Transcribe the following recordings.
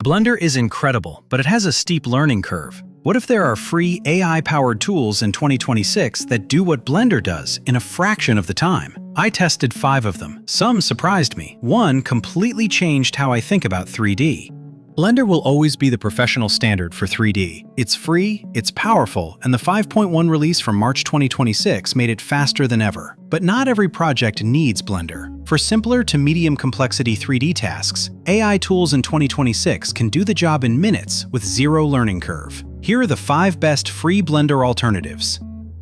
Blender is incredible, but it has a steep learning curve. What if there are free AI-powered tools in 2026 that do what Blender does in a fraction of the time? I tested 5 of them. Some surprised me. One completely changed how I think about 3D. Blender will always be the professional standard for 3D. It's free, it's powerful, and the 5.1 release from March 2026 made it faster than ever. But not every project needs Blender. For simpler to medium complexity 3D tasks, AI tools in 2026 can do the job in minutes with zero learning curve. Here are the 5 best free Blender alternatives.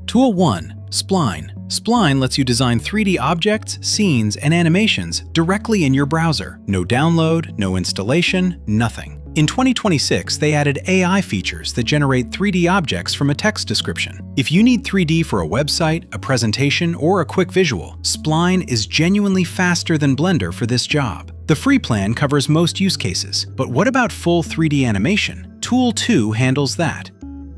Tool 1. Spline. Spline lets you design 3D objects, scenes, and animations directly in your browser. No download, no installation, nothing. In 2026, they added AI features that generate 3D objects from a text description. If you need 3D for a website, a presentation, or a quick visual, Spline is genuinely faster than Blender for this job. The free plan covers most use cases, but what about full 3D animation? Tool 2 handles that.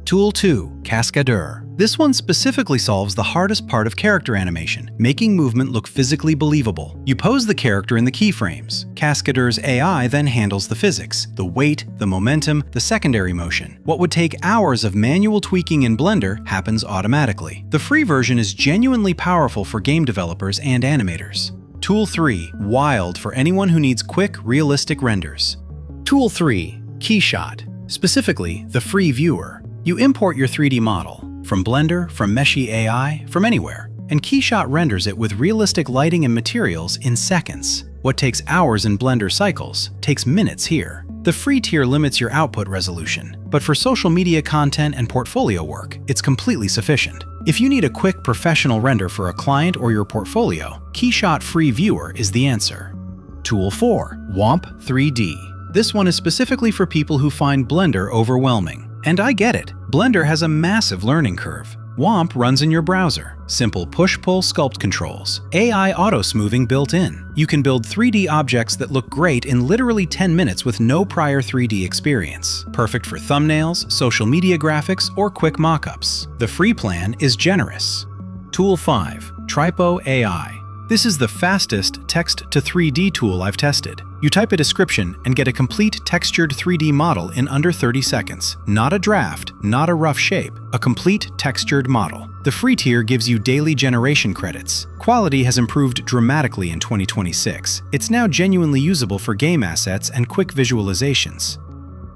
Tool 2. Cascadeur. This one specifically solves the hardest part of character animation, making movement look physically believable. You pose the character in the keyframes. Cascadeur's AI then handles the physics, the weight, the momentum, the secondary motion. What would take hours of manual tweaking in Blender happens automatically. The free version is genuinely powerful for game developers and animators. Tool 3. Wild for anyone who needs quick, realistic renders. Tool 3. Keyshot. Specifically, the free viewer. You import your 3D model from Blender, from Meshi AI, from anywhere, and Keyshot renders it with realistic lighting and materials in seconds. What takes hours in Blender cycles takes minutes here. The free tier limits your output resolution, but for social media content and portfolio work, it's completely sufficient. If you need a quick professional render for a client or your portfolio, Keyshot Free Viewer is the answer. Tool 4. WAMP 3D. This one is specifically for people who find Blender overwhelming. And I get it. Blender has a massive learning curve. WAMP runs in your browser. Simple push-pull sculpt controls. AI auto-smoothing built in. You can build 3D objects that look great in literally 10 minutes with no prior 3D experience. Perfect for thumbnails, social media graphics, or quick mock-ups. The free plan is generous. Tool 5. Tripo AI. This is the fastest text-to-3D tool I've tested. You type a description and get a complete textured 3D model in under 30 seconds. Not a draft, not a rough shape, a complete textured model. The free tier gives you daily generation credits. Quality has improved dramatically in 2026. It's now genuinely usable for game assets and quick visualizations.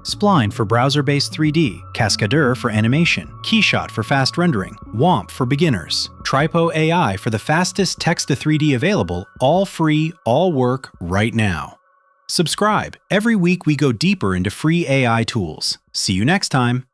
Spline for browser-based 3D, Cascadeur for animation, Keyshot for fast rendering, WAMP for beginners, Tripo AI for the fastest text-to-3D available, all free, all work right now. Subscribe. Every week we go deeper into free AI tools. See you next time.